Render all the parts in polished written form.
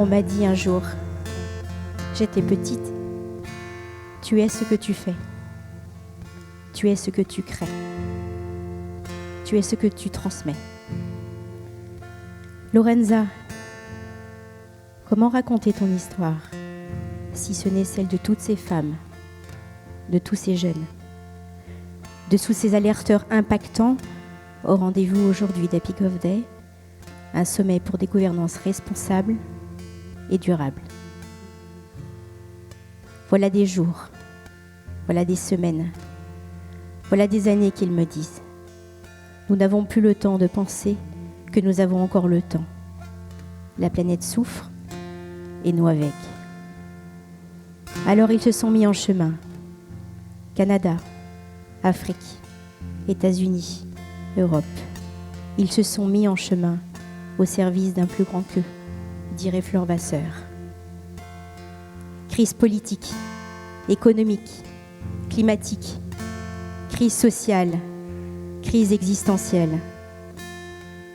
On m'a dit un jour, j'étais petite, tu es ce que tu fais, tu es ce que tu crées, tu es ce que tu transmets. Lorenza, comment raconter ton histoire si ce n'est celle de toutes ces femmes, de tous ces jeunes, de tous ces alerteurs impactants au rendez-vous aujourd'hui d'Happy Gov Day, un sommet pour des gouvernances responsables et durables. Voilà des jours, voilà des semaines, voilà des années qu'ils me disent. Nous n'avons plus le temps de penser que nous avons encore le temps. La planète souffre et nous avec. Alors ils se sont mis en chemin. Canada, Afrique, États-Unis, Europe. Ils se sont mis en chemin au service d'un plus grand qu'eux, dirait Fleur Vasseur. Crise politique, économique, climatique, crise sociale, crise existentielle.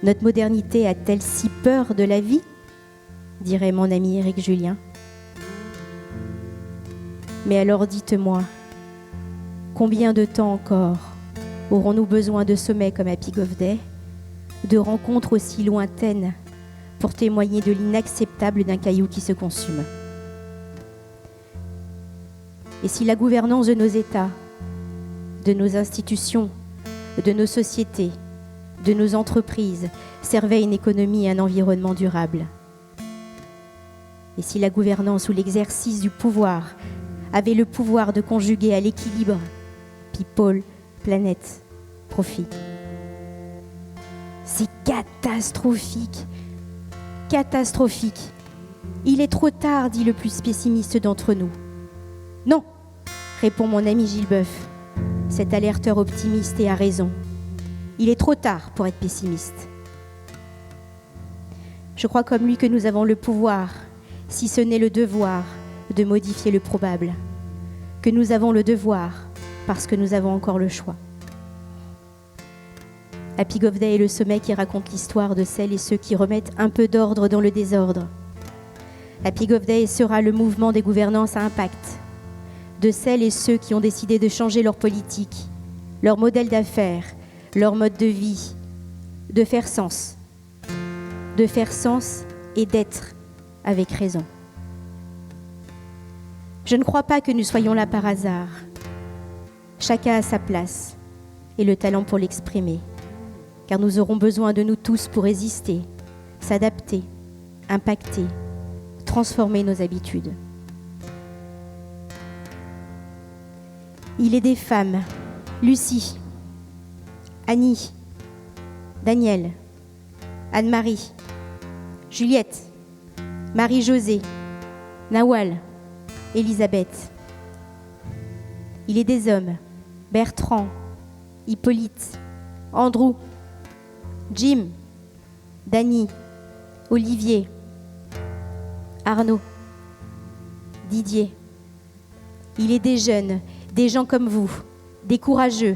Notre modernité a-t-elle si peur de la vie ? Dirait mon ami Éric Julien. Mais alors dites-moi, combien de temps encore aurons-nous besoin de sommets comme Happy Gov Day, de rencontres aussi lointaines pour témoigner de l'inacceptable d'un caillou qui se consume ? Et si la gouvernance de nos États, de nos institutions, de nos sociétés, de nos entreprises servait à une économie et un environnement durable ? Et si la gouvernance ou l'exercice du pouvoir avait le pouvoir de conjuguer à l'équilibre people, planète, profit ? C'est catastrophique. Catastrophique. Il est trop tard, dit le plus pessimiste d'entre nous. Non, répond mon ami Gilles Boeuf, cet alerteur optimiste, et a raison. Il est trop tard pour être pessimiste. Je crois comme lui que nous avons le pouvoir, si ce n'est le devoir, de modifier le probable. Que nous avons le devoir, parce que nous avons encore le choix. Happy Gov Day est le sommet qui raconte l'histoire de celles et ceux qui remettent un peu d'ordre dans le désordre. Happy Gov Day sera le mouvement des gouvernances à impact, de celles et ceux qui ont décidé de changer leur politique, leur modèle d'affaires, leur mode de vie, de faire sens et d'être avec raison. Je ne crois pas que nous soyons là par hasard. Chacun a sa place et le talent pour l'exprimer, car nous aurons besoin de nous tous pour résister, s'adapter, impacter, transformer nos habitudes. Il est des femmes, Lucie, Annie, Danielle, Anne-Marie, Juliette, Marie-Josée, Nawal, Elisabeth. Il est des hommes, Bertrand, Hippolyte, Andrew, Jim, Dany, Olivier, Arnaud, Didier. Il est des jeunes, des gens comme vous, des courageux,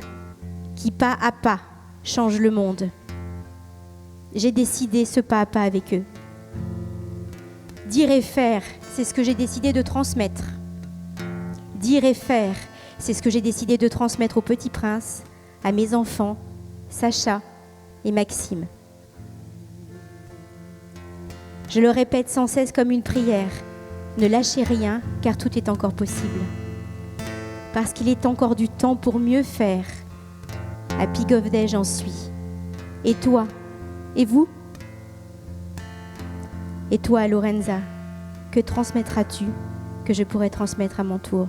qui pas à pas changent le monde. J'ai décidé ce pas à pas avec eux. Dire et faire, c'est ce que j'ai décidé de transmettre. Dire et faire, c'est ce que j'ai décidé de transmettre au Petit Prince, à mes enfants, Sacha et Maxime. Je le répète sans cesse comme une prière. Ne lâchez rien, car tout est encore possible. Parce qu'il est encore du temps pour mieux faire. Happy Gov Day, j'en suis. Et toi ? Et vous ? Et toi, Lorenza, que transmettras-tu que je pourrais transmettre à mon tour ?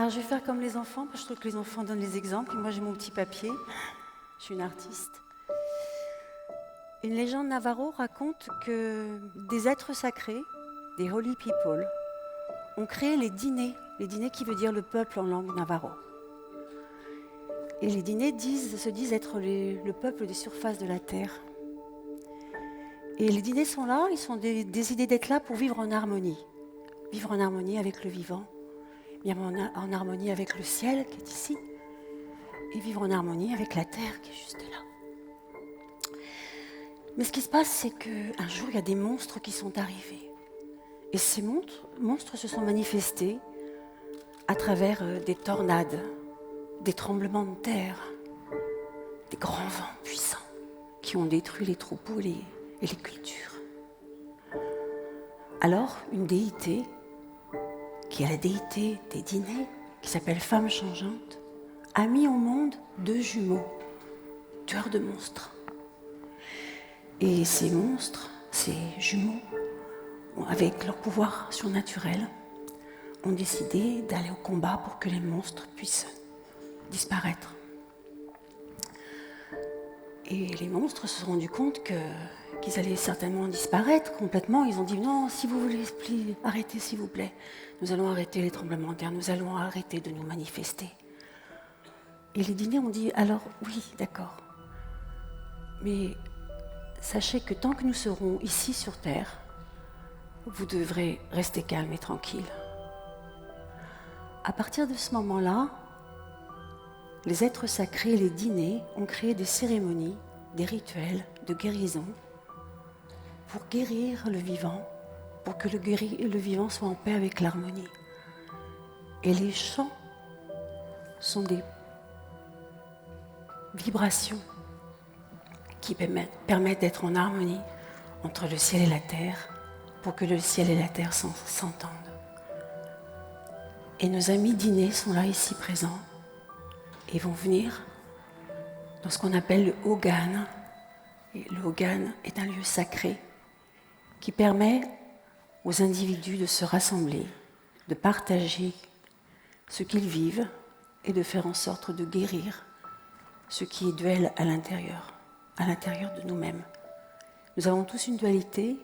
Alors, je vais faire comme les enfants, parce que je trouve que les enfants donnent les exemples. Et moi, j'ai mon petit papier. Je suis une artiste. Une légende navarro raconte que des êtres sacrés, des holy people, ont créé les dîners qui veut dire le peuple en langue navarro. Et les dîners se disent être le peuple des surfaces de la terre. Et les dîners sont là, ils sont des idées d'être là pour vivre en harmonie. Vivre en harmonie avec le vivant, vivre en harmonie avec le ciel qui est ici, et vivre en harmonie avec la terre qui est juste là. Mais ce qui se passe, c'est qu'un jour, il y a des monstres qui sont arrivés. Et ces monstres se sont manifestés à travers des tornades, des tremblements de terre, des grands vents puissants qui ont détruit les troupeaux et les cultures. Alors, une déité, qui est la déité des dîners, qui s'appelle Femme Changeante, a mis au monde 2 jumeaux, tueurs de monstres. Et ces monstres, ces jumeaux, avec leur pouvoir surnaturel, ont décidé d'aller au combat pour que les monstres puissent disparaître. Et les monstres se sont rendus compte qu'ils allaient certainement disparaître complètement. Ils ont dit non, si vous voulez, arrêtez s'il vous plaît. Nous allons arrêter les tremblements de terre, nous allons arrêter de nous manifester. Et les dîners ont dit alors oui, d'accord. Mais sachez que tant que nous serons ici sur terre, vous devrez rester calme et tranquille. À partir de ce moment-là, les êtres sacrés et les dîners ont créé des cérémonies, des rituels de guérison pour guérir le vivant, pour que le vivant soit en paix avec l'harmonie. Et les chants sont des vibrations qui permettent d'être en harmonie entre le ciel et la terre, pour que le ciel et la terre s'entendent. Et nos amis dîners sont là, ici présents, et vont venir dans ce qu'on appelle le Hogan. Et le Hogan est un lieu sacré qui permet aux individus de se rassembler, de partager ce qu'ils vivent et de faire en sorte de guérir ce qui est duel à l'intérieur de nous-mêmes. Nous avons tous une dualité.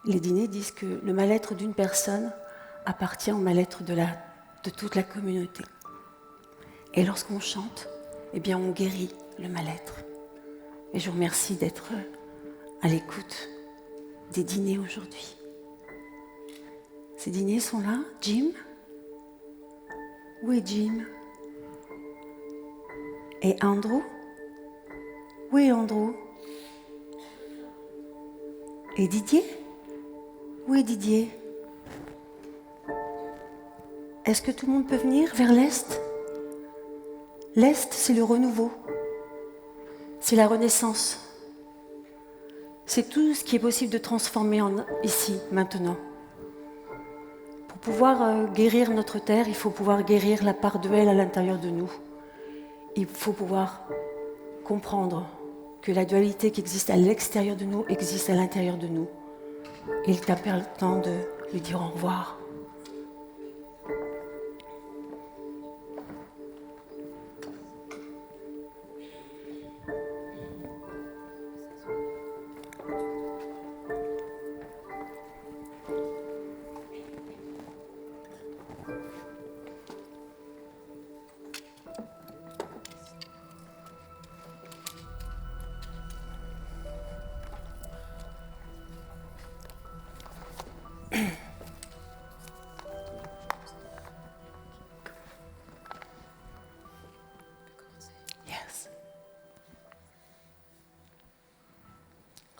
Les dîners disent que le mal-être d'une personne appartient au mal-être de toute la communauté. Et lorsqu'on chante, eh bien on guérit le mal-être. Et je vous remercie d'être à l'écoute des dîners aujourd'hui. Ces dîners sont là. Jim? Où est Jim? Et Andrew? Où est Andrew? Et Didier? Où est Didier? Est-ce que tout le monde peut venir vers l'Est? L'Est, c'est le renouveau. C'est la renaissance. C'est tout ce qui est possible de transformer ici, maintenant. Pour pouvoir guérir notre terre, il faut pouvoir guérir la part de elle à l'intérieur de nous. Il faut pouvoir comprendre que la dualité qui existe à l'extérieur de nous existe à l'intérieur de nous. Il est important de lui dire au revoir.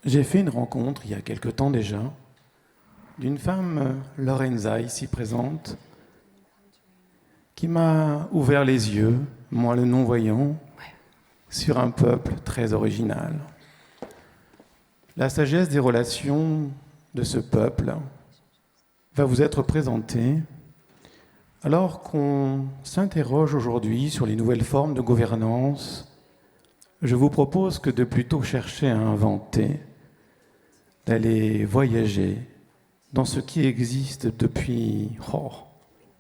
J'ai fait une rencontre il y a quelque temps déjà d'une femme, Lorenza, ici présente, qui m'a ouvert les yeux, moi le non-voyant, sur un peuple très original. La sagesse des relations de ce peuple va vous être présentée alors qu'on s'interroge aujourd'hui sur les nouvelles formes de gouvernance. Je vous propose que de plutôt chercher à inventer, d'aller voyager dans ce qui existe depuis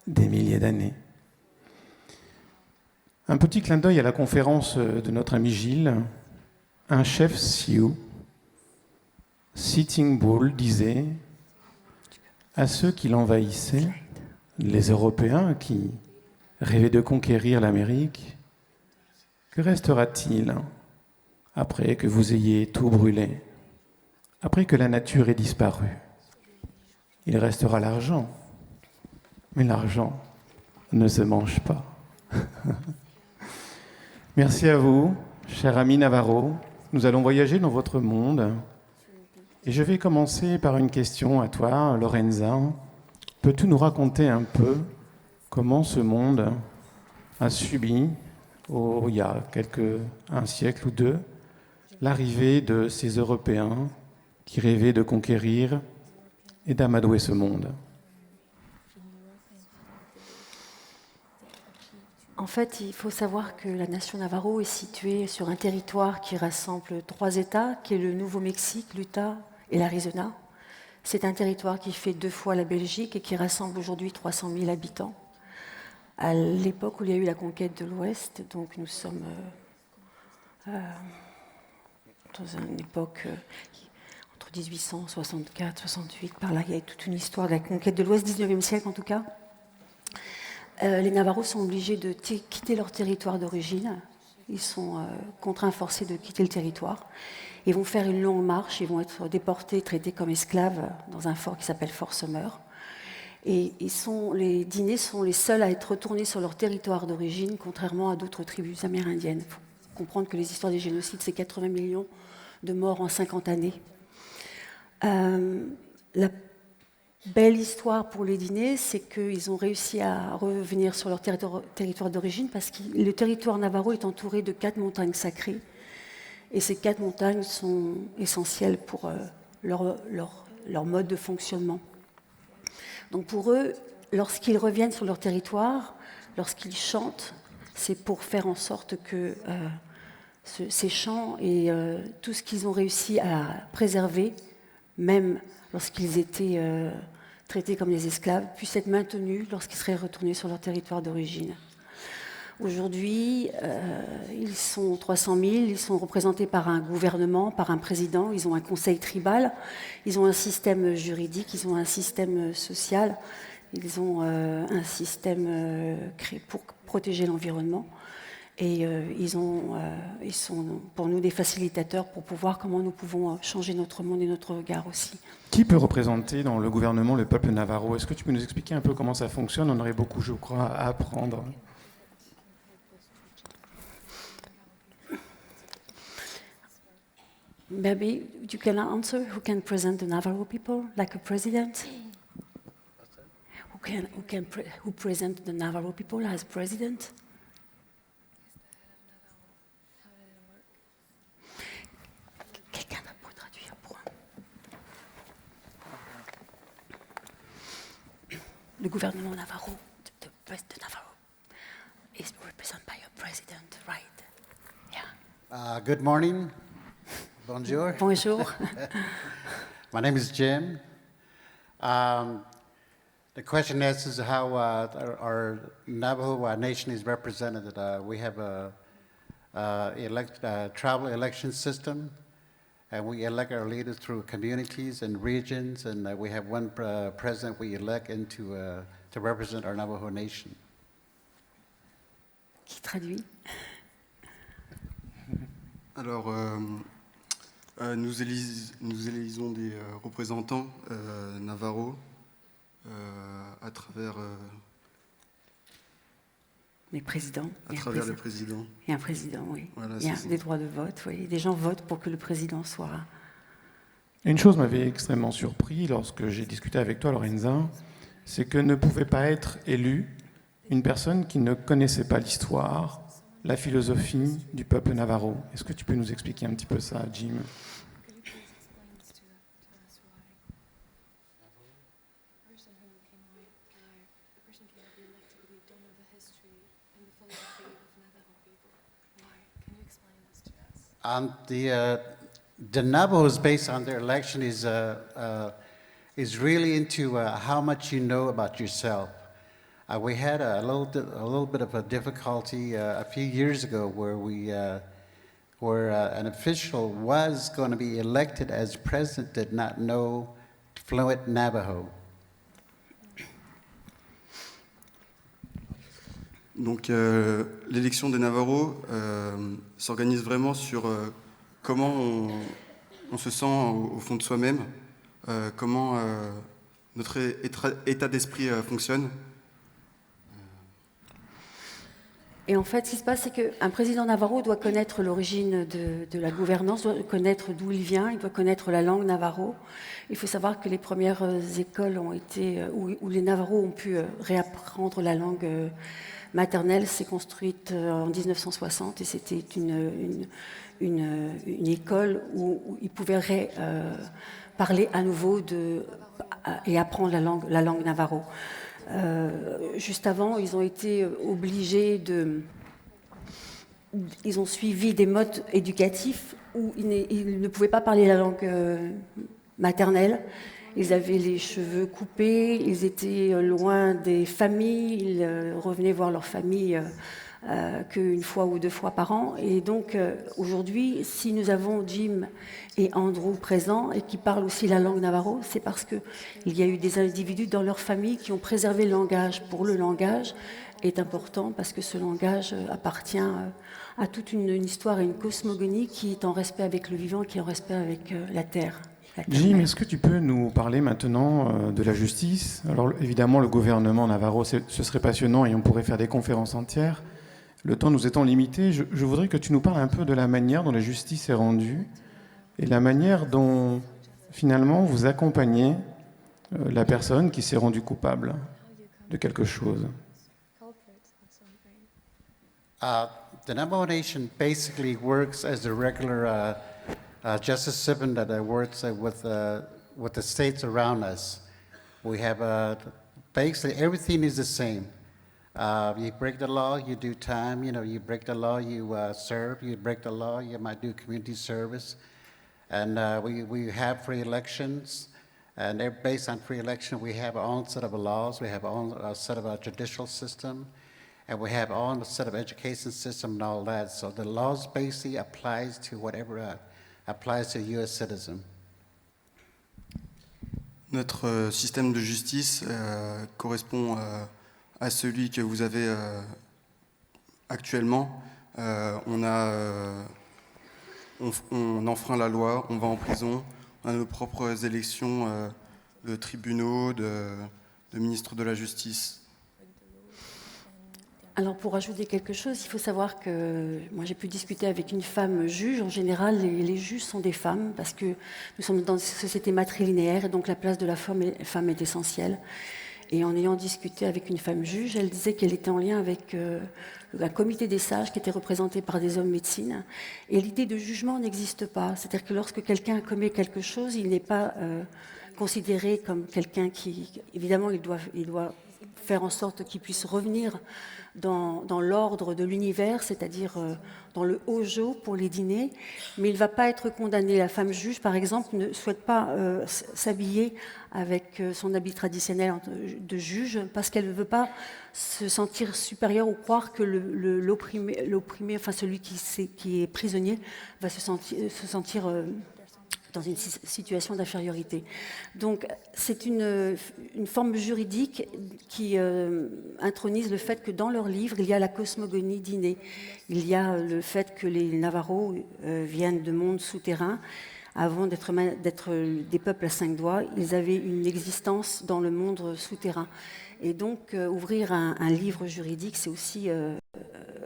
des milliers d'années, Un petit clin d'œil à la conférence de notre ami Gilles. Un chef Sioux, Sitting Bull, disait à ceux qui l'envahissaient, les Européens qui rêvaient de conquérir l'Amérique, que restera-t-il après que vous ayez tout brûlé, après que la nature ait disparu? Il restera l'argent, mais l'argent ne se mange pas. Merci à vous, cher ami Navarro. Nous allons voyager dans votre monde. Et je vais commencer par une question à toi, Lorenza. Peux-tu nous raconter un peu comment ce monde a subi, il y a un siècle ou deux, l'arrivée de ces Européens qui rêvaient de conquérir et d'amadouer ce monde? En fait, il faut savoir que la nation Navarro est située sur un territoire qui rassemble 3 États, qui est le Nouveau-Mexique, l'Utah et l'Arizona. C'est un territoire qui fait 2 fois la Belgique et qui rassemble aujourd'hui 300 000 habitants. À l'époque où il y a eu la conquête de l'Ouest, donc nous sommes dans une époque entre 1864 68, par là il y a toute une histoire de la conquête de l'Ouest, 19e siècle en tout cas. Les Navarros sont obligés de quitter leur territoire d'origine. Ils sont contraints, forcés de quitter le territoire. Ils vont faire une longue marche, ils vont être déportés, traités comme esclaves dans un fort qui s'appelle Fort Summer. Et les Dinés sont les seuls à être retournés sur leur territoire d'origine, contrairement à d'autres tribus amérindiennes. Il faut comprendre que les histoires des génocides, c'est 80 millions de morts en 50 années. La belle histoire pour les Dinés, c'est qu'ils ont réussi à revenir sur leur territoire d'origine parce que le territoire navarro est entouré de 4 montagnes sacrées. Et ces 4 montagnes sont essentielles pour leur mode de fonctionnement. Donc pour eux, lorsqu'ils reviennent sur leur territoire, lorsqu'ils chantent, c'est pour faire en sorte que ces chants et tout ce qu'ils ont réussi à préserver, même lorsqu'ils étaient traités comme des esclaves, puissent être maintenus lorsqu'ils seraient retournés sur leur territoire d'origine. Aujourd'hui, ils sont 300 000, ils sont représentés par un gouvernement, par un président, ils ont un conseil tribal, ils ont un système juridique, ils ont un système social, ils ont un système créé pour protéger l'environnement. Et ils sont pour nous des facilitateurs pour voir comment nous pouvons changer notre monde et notre regard aussi. Qui peut représenter dans le gouvernement le peuple navarro? Est-ce que tu peux nous expliquer un peu comment ça fonctionne? On aurait beaucoup, je crois, à apprendre. Maybe you can answer who can present the Navarro people, like a president? Who present the Navarro people as president? Quelqu'un peut traduire pour le gouvernement Navarro, the president Navarro, is represented by a president, right? Yeah. Good morning. Bonjour. Bonjour. My name is Jim. The question is how our Navajo nation is represented. We have a tribal election system, and we elect our leaders through communities and regions, and we have one president we elect to represent our Navajo nation. Qui traduit? Alors, nous élisons des représentants Navarro à travers les présidents. À travers le président. Et un président, oui. Voilà, il y a des droits de vote, oui. Des gens votent pour que le président soit... Une chose m'avait extrêmement surpris lorsque j'ai discuté avec toi, Lorenza, c'est que ne pouvait pas être élue une personne qui ne connaissait pas l'histoire, la philosophie du peuple navarro. Est-ce que tu peux nous expliquer un petit peu ça, Jim? The Navajos, based on their election, is really into how much you know about yourself. We had a little bit of a difficulty a few years ago where an official was going to be elected as president did not know fluent Navajo. Donc l'élection des Navarros s'organise vraiment sur comment on se sent au fond de soi-même, comment notre état d'esprit fonctionne. Et en fait, ce qui se passe, c'est qu'un président Navarro doit connaître l'origine de la gouvernance, doit connaître d'où il vient, il doit connaître la langue Navarro. Il faut savoir que les premières écoles ont été, où les Navarros ont pu réapprendre la langue maternelle, s'est construite en 1960 et c'était une école où ils pouvaient parler à nouveau et apprendre la langue Navarro. Juste avant, ils ont été obligés ils ont suivi des modes éducatifs où ils ne pouvaient pas parler la langue maternelle. Ils avaient les cheveux coupés, ils étaient loin des familles, ils revenaient voir leur famille qu'une fois ou 2 fois par an. Et donc aujourd'hui, si nous avons Jim et Andrew présents et qui parlent aussi la langue Navarro, c'est parce qu'il y a eu des individus dans leur famille qui ont préservé le langage. Pour le langage est important parce que ce langage appartient à toute une histoire et une cosmogonie qui est en respect avec le vivant, qui est en respect avec la terre. Jim, est-ce que tu peux nous parler maintenant de la justice? Alors évidemment, le gouvernement Navarro, ce serait passionnant et on pourrait faire des conférences entières. Le temps nous étant limité, je voudrais que tu nous parles un peu de la manière dont la justice est rendue et la manière dont, finalement, vous accompagnez la personne qui s'est rendue coupable de quelque chose. The Navajo Nation basically works as the regular justice system that works with the states around us. We have basically everything is the same. You break the law, you do time. You break the law, you serve. You break the law, you might do community service. And we have free elections. And based on free election, we have our own set of laws. We have our own set of our judicial system. And we have our own set of education system and all that. So the laws basically applies to whatever applies to a U.S. citizen. Notre système de justice correspond à celui que vous avez actuellement. On enfreint la loi, on va en prison, on a nos propres élections de tribunaux, de ministres de la Justice. Alors pour ajouter quelque chose, il faut savoir que moi j'ai pu discuter avec une femme juge. En général, les juges sont des femmes parce que nous sommes dans une société matrilinéaire et donc la place de la femme est essentielle. Et en ayant discuté avec une femme juge, elle disait qu'elle était en lien avec un comité des sages qui était représenté par des hommes médecine. Et l'idée de jugement n'existe pas. C'est-à-dire que lorsque quelqu'un commet quelque chose, il n'est pas considéré comme quelqu'un qui... Évidemment, il doit faire en sorte qu'il puisse revenir dans l'ordre de l'univers, c'est-à-dire dans le Hojo pour les dîners, mais il ne va pas être condamné. La femme juge, par exemple, ne souhaite pas s'habiller avec son habit traditionnel de juge parce qu'elle ne veut pas se sentir supérieure ou croire que l'opprimé, enfin celui qui est prisonnier, va se sentir dans une situation d'infériorité. Donc c'est une forme juridique qui intronise le fait que dans leurs livres, il y a la cosmogonie d'inné. Il y a le fait que les Navarros viennent de mondes souterrains. Avant d'être des peuples à 5 doigts, ils avaient une existence dans le monde souterrain. Et donc ouvrir un livre juridique, c'est aussi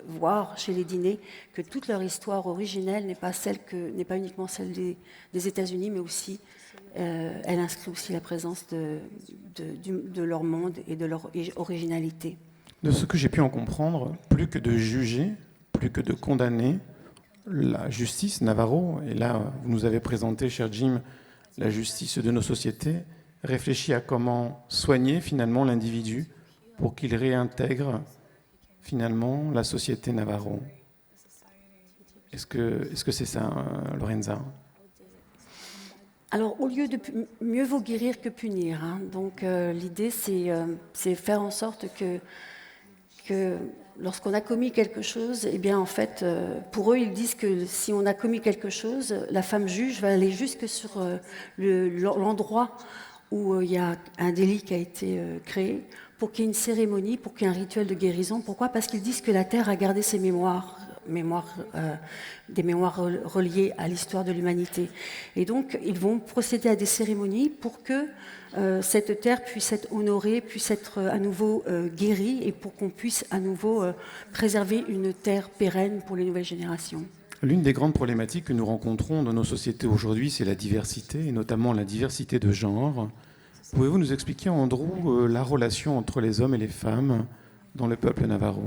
voir chez les Dinés que toute leur histoire originelle n'est pas uniquement celle des États-Unis, mais aussi elle inscrit aussi la présence de leur monde et de leur originalité. De ce que j'ai pu en comprendre, plus que de juger, plus que de condamner, la justice Navarro, et là vous nous avez présenté, cher Jim, la justice de nos sociétés, réfléchit à comment soigner finalement l'individu pour qu'il réintègre finalement la société Navarro. Est-ce que c'est ça, Lorenza? Alors, au lieu de mieux vaut guérir que punir, hein. Donc, l'idée, c'est faire en sorte que lorsqu'on a commis quelque chose, eh bien, en fait, pour eux, ils disent que si on a commis quelque chose, la femme juge va aller jusque sur l'endroit où il y a un délit qui a été créé, pour qu'il y ait une cérémonie, pour qu'il y ait un rituel de guérison. Pourquoi ? Parce qu'ils disent que la terre a gardé ses mémoires, des mémoires reliées à l'histoire de l'humanité. Et donc, ils vont procéder à des cérémonies pour que cette terre puisse être honorée, puisse être à nouveau guérie, et pour qu'on puisse à nouveau préserver une terre pérenne pour les nouvelles générations. L'une des grandes problématiques que nous rencontrons dans nos sociétés aujourd'hui, c'est la diversité, et notamment la diversité de genre. Pouvez-vous nous expliquer, Andrew, la relation entre les hommes et les femmes dans le peuple navarro ?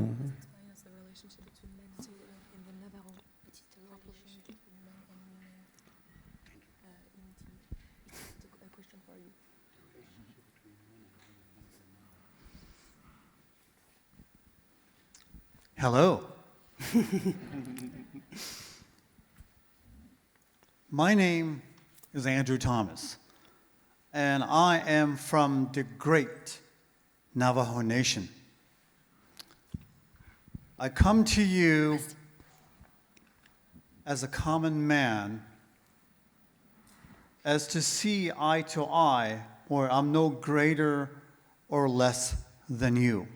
Hello. My name is Andrew Thomas, and I am from the great Navajo Nation. I come to you as a common man, as to see eye to eye, where I'm no greater or less than you.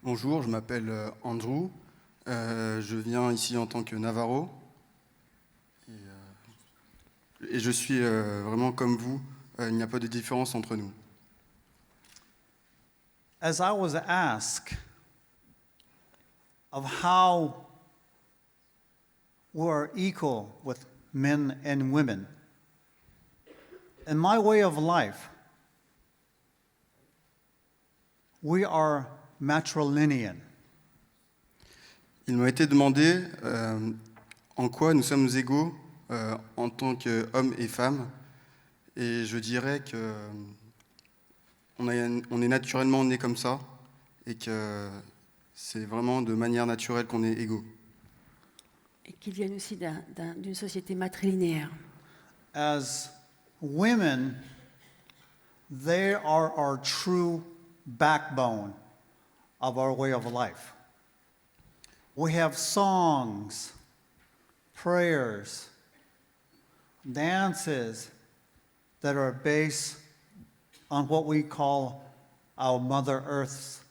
Bonjour, je m'appelle Andrew. Je viens ici en tant que Navarro. Et je suis vraiment comme vous. Il n'y a pas de différence entre nous. As I was asked of how we're equal with men and women, in my way of life, we are matrilineal. Il m'a été demandé en quoi nous sommes égaux en tant qu'hommes et femmes. Et je dirais que on est naturellement nés comme ça et que c'est vraiment de manière naturelle qu'on est égaux. Et qu'ils viennent aussi d'une société matrilinéaire. As women, they are our true backbone of our way of life. We have songs, prayers, dances that are based on what we call our Mother Earth's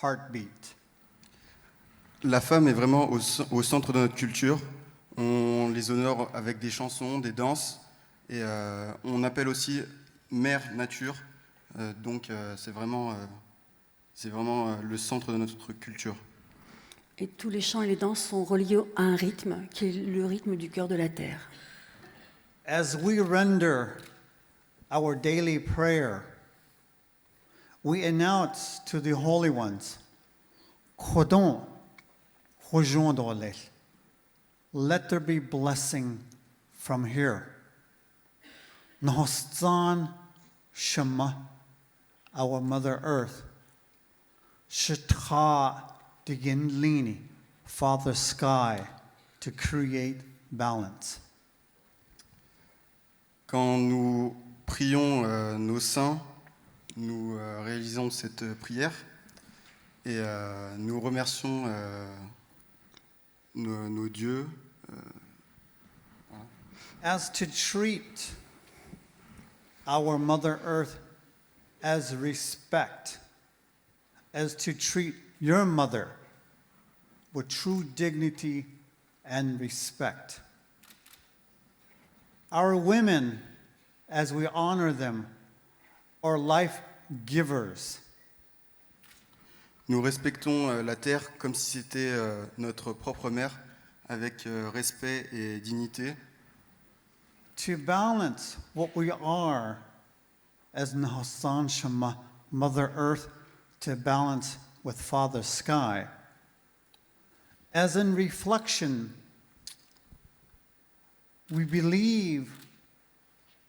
heartbeat. La femme est vraiment au centre de notre culture. On les honore avec des chansons, des danses, et on appelle aussi Mère Nature. Donc c'est vraiment le centre de notre culture. Et tous les chants et les danses sont reliés à un rythme qui est le rythme du cœur de la terre. As we render our daily prayer, we announce to the holy ones, Kodon, Hojondole, let there be blessing from here. Nohostan Shema, our Mother Earth, Shita Diginlini, Father Sky, to create balance. Quand nous prions nos saints, nous réalisons cette prière et nous remercions nos dieux. As to treat our Mother Earth as respect, as to treat your mother with true dignity and respect. Our women, as we honor them, are life givers. Nous respectons la terre comme si c'était notre propre mère, avec respect et dignité. To balance what we are as Nahasan Shema, Mother Earth, to balance with Father Sky. As in reflection, we believe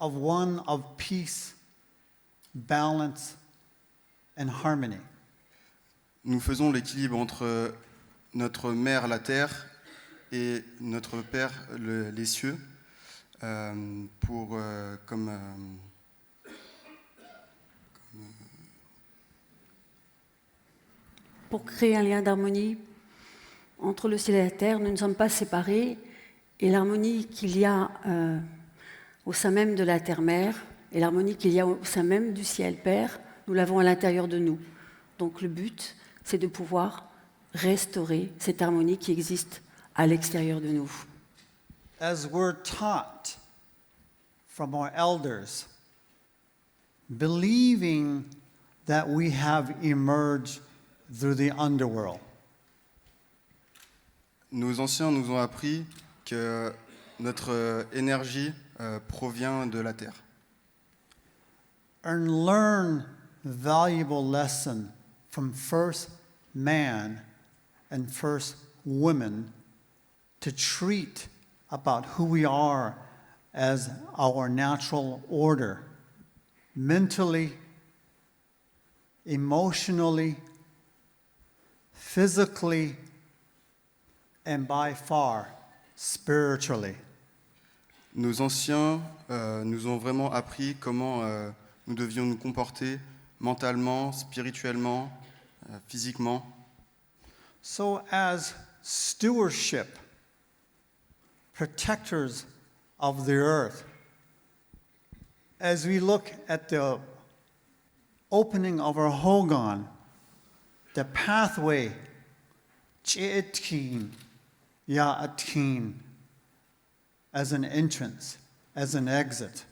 of one of peace, balance, and harmony. Nous faisons l'équilibre entre notre mère, la terre, et notre Père, les cieux. pour, Pour créer un lien d'harmonie entre le ciel et la terre, nous ne sommes pas séparés, et l'harmonie qu'il y a au sein même de la terre-mère, et l'harmonie qu'il y a au sein même du ciel-père, nous l'avons à l'intérieur de nous. Donc le but, c'est de pouvoir restaurer cette harmonie qui existe à l'extérieur de nous. As we're taught from our elders, believing that we have emerged through the underworld. nos anciens nous ont appris que notre énergie provient de la terre. And learn valuable lesson from first man and first woman to treat about who we are as our natural order, mentally, emotionally, physically, and by far, spiritually. Nos anciens nous ont vraiment appris comment nous devions nous comporter mentalement, spirituellement, physiquement. So, as stewardship, protectors of the earth, as we look at the opening of our Hogan, the pathway, Chi'etin, Ya'atin, as an entrance, as an exit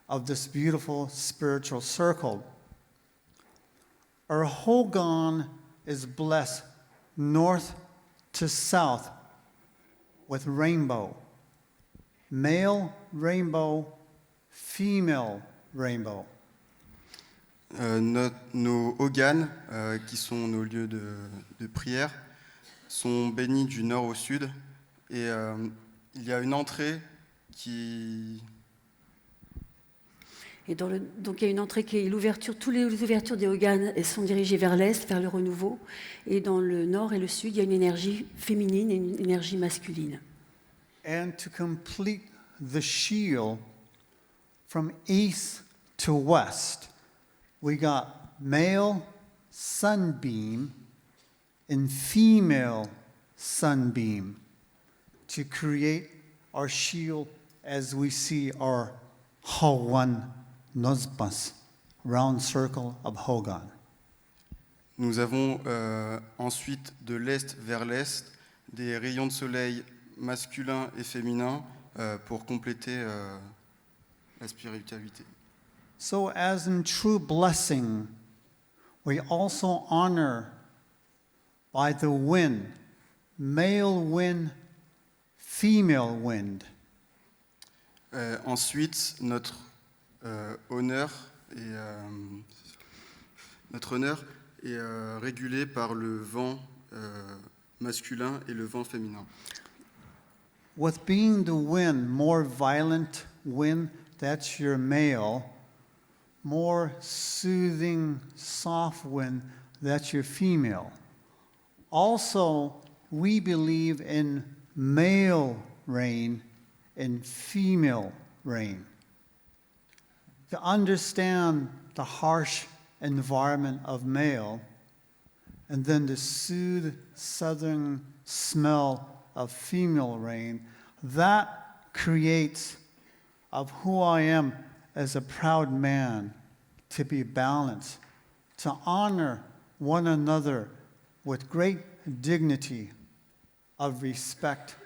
of this beautiful spiritual circle, our Hogan is blessed north to south with rainbow, male rainbow, female rainbow. Nos hoganes, qui sont nos lieux de prière, sont bénis du nord au sud, et il y a une entrée qui... Et donc il y a une entrée qui est l'ouverture, toutes les ouvertures des Hogan sont dirigées vers l'est, vers le renouveau, et dans le nord et le sud, il y a une énergie féminine et une énergie masculine. And to complete the shield from east to west, we got male sunbeam and female sunbeam to create our shield as we see our Hawan Nozbas, round circle of Hogan. Nous avons ensuite de l'est vers l'est des rayons de soleil masculins et féminins pour compléter la spiritualité. So, as in true blessing, we also honor by the wind, male wind, female wind. Ensuite, notre honneur est régulé par le vent masculin et le vent féminin. With being the wind, more violent wind, that's your male, more soothing, soft wind, that's your female. Also, we believe in male rain and female rain. To understand the harsh environment of male, and then the soothed southern smell of female rain, that creates of who I am as a proud man, to be balanced, to honor one another with great dignity of respect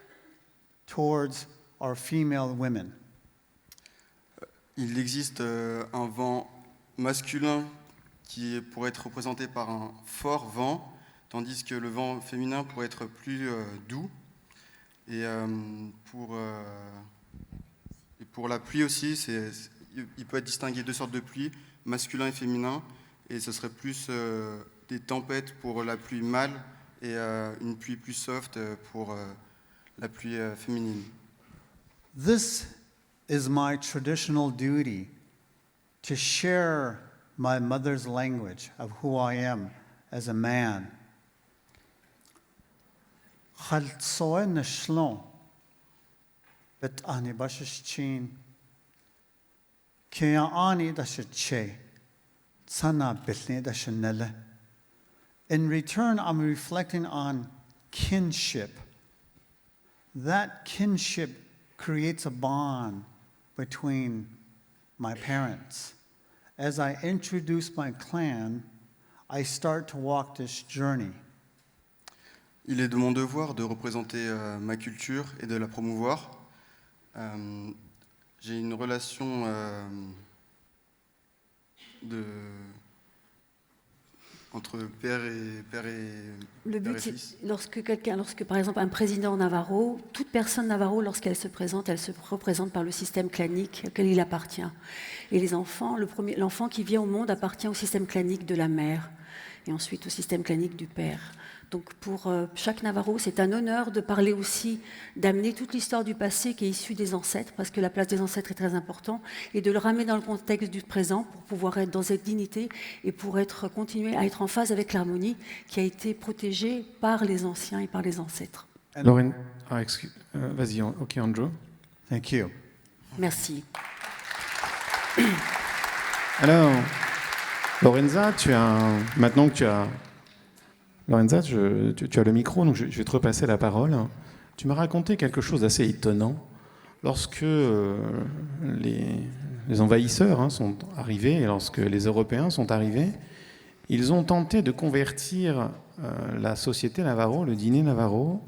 towards our female women. Il existe un vent masculin qui pourrait être représenté par un fort vent, tandis que le vent féminin pourrait être plus doux. Et pour la pluie aussi, il peut être distingué deux sortes de pluie, masculin et féminin, et ce serait plus des tempêtes pour la pluie mâle et une pluie plus soft pour la pluie féminine. This is my traditional duty to share my mother's language of who I am as a man. bet ani bashish chin. Kea ani dashe tsana bitne dashe. In return, I'm reflecting on kinship. That kinship creates a bond between my parents. As I introduce my clan, I start to walk this journey. Il est de mon devoir de représenter ma culture et de la promouvoir. J'ai une relation entre père et Le père but, et c'est fils. lorsque par exemple un président navarro, toute personne navarro, lorsqu'elle se présente, elle se représente par le système clanique auquel il appartient. Et les enfants, l'enfant qui vient au monde appartient au système clanique de la mère et ensuite au système clanique du père. Donc pour chaque Navarro, c'est un honneur de parler aussi, d'amener toute l'histoire du passé qui est issue des ancêtres, parce que la place des ancêtres est très importante, et de le ramener dans le contexte du présent pour pouvoir être dans cette dignité et pour continuer à être en phase avec l'harmonie qui a été protégée par les anciens et par les ancêtres. Lorraine, vas-y, ok Andrew. Thank you. Merci. Alors, Lorenza, maintenant que tu as... Lorenza, tu as le micro, donc je vais te repasser la parole. Tu m'as raconté quelque chose d'assez étonnant. Lorsque les envahisseurs sont arrivés, et lorsque les Européens sont arrivés, ils ont tenté de convertir la société Navarro, le dîner Navarro,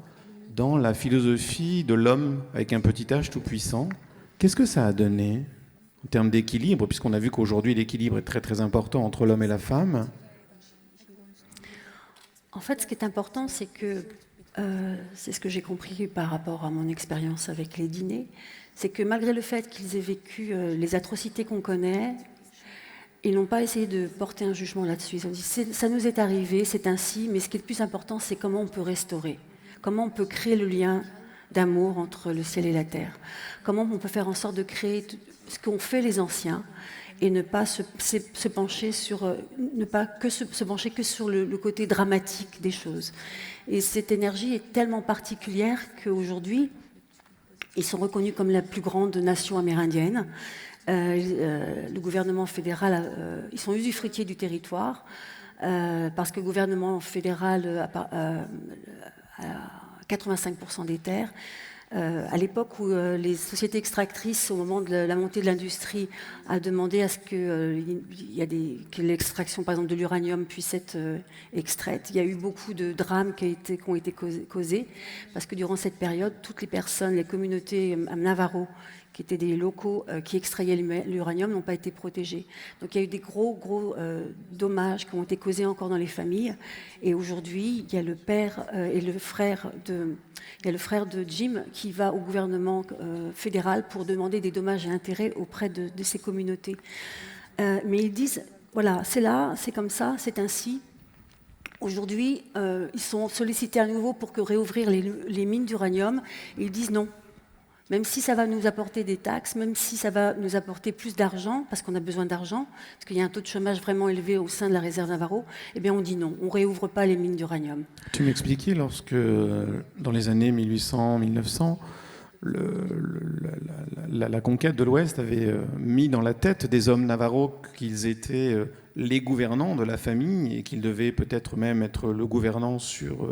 dans la philosophie de l'homme avec un petit H tout puissant. Qu'est-ce que ça a donné en termes d'équilibre, puisqu'on a vu qu'aujourd'hui l'équilibre est très très important entre l'homme et la femme? En fait, ce qui est important, c'est que, c'est ce que j'ai compris par rapport à mon expérience avec les dîners, c'est que malgré le fait qu'ils aient vécu les atrocités qu'on connaît, ils n'ont pas essayé de porter un jugement là-dessus. Ils ont dit, ça nous est arrivé, c'est ainsi, mais ce qui est le plus important, c'est comment on peut restaurer, comment on peut créer le lien d'amour entre le ciel et la terre, comment on peut faire en sorte de créer ce qu'ont fait les anciens, et ne pas se pencher sur, ne pas que se pencher que sur le côté dramatique des choses. Et cette énergie est tellement particulière qu'aujourd'hui, ils sont reconnus comme la plus grande nation amérindienne. Le gouvernement fédéral, ils sont usufruitiers du territoire, parce que le gouvernement fédéral a 85% des terres. À l'époque où les sociétés extractrices, au moment de la montée de l'industrie, a demandé à ce que l'extraction, par exemple, de l'uranium puisse être extraite, il y a eu beaucoup de drames qui ont été causés, parce que durant cette période, toutes les personnes, les communautés Navarro, qui étaient des locaux qui extrayaient l'uranium, n'ont pas été protégés. Donc il y a eu des gros dommages qui ont été causés encore dans les familles. Et aujourd'hui, il y a le père et le frère de Jim qui va au gouvernement fédéral pour demander des dommages et intérêts auprès de ces communautés. Mais ils disent, voilà, c'est là, c'est comme ça, c'est ainsi. Aujourd'hui, ils sont sollicités à nouveau pour réouvrir les mines d'uranium. Et ils disent non. Même si ça va nous apporter des taxes, même si ça va nous apporter plus d'argent, parce qu'on a besoin d'argent, parce qu'il y a un taux de chômage vraiment élevé au sein de la réserve Navarro, eh bien on dit non, on ne réouvre pas les mines d'uranium. Tu m'expliquais lorsque, dans les années 1800-1900, la conquête de l'Ouest avait mis dans la tête des hommes navarros qu'ils étaient les gouvernants de la famille et qu'ils devaient peut-être même être le gouvernant sur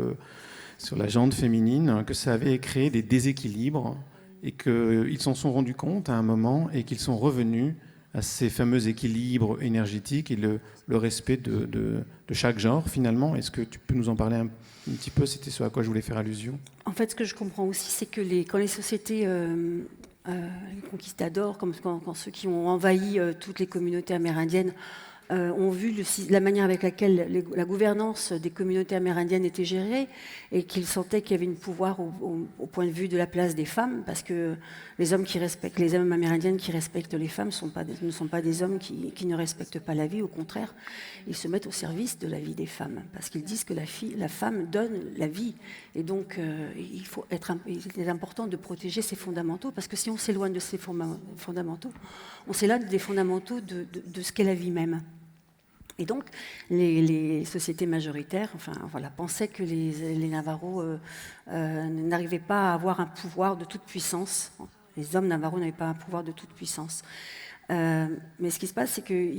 la gente féminine, que ça avait créé des déséquilibres et qu'ils s'en sont rendus compte à un moment et qu'ils sont revenus à ces fameux équilibres énergétiques et le respect de chaque genre, finalement. Est-ce que tu peux nous en parler un petit peu? C'était ce à quoi je voulais faire allusion. En fait, ce que je comprends aussi, c'est que quand les sociétés, les conquistadors, comme quand ceux qui ont envahi toutes les communautés amérindiennes, ont vu la manière avec laquelle la gouvernance des communautés amérindiennes était gérée et qu'ils sentaient qu'il y avait un pouvoir au point de vue de la place des femmes, parce que les hommes amérindiennes qui respectent les femmes ne sont pas des hommes qui ne respectent pas la vie, au contraire, ils se mettent au service de la vie des femmes, parce qu'ils disent que la femme donne la vie. Et donc, il est important de protéger ces fondamentaux, parce que si on s'éloigne de ces fondamentaux, on s'éloigne des fondamentaux de ce qu'est la vie même. Et donc, les sociétés majoritaires pensaient que les Navarros n'arrivaient pas à avoir un pouvoir de toute puissance Les hommes navarros n'avaient pas un pouvoir de toute puissance. Mais ce qui se passe, c'est que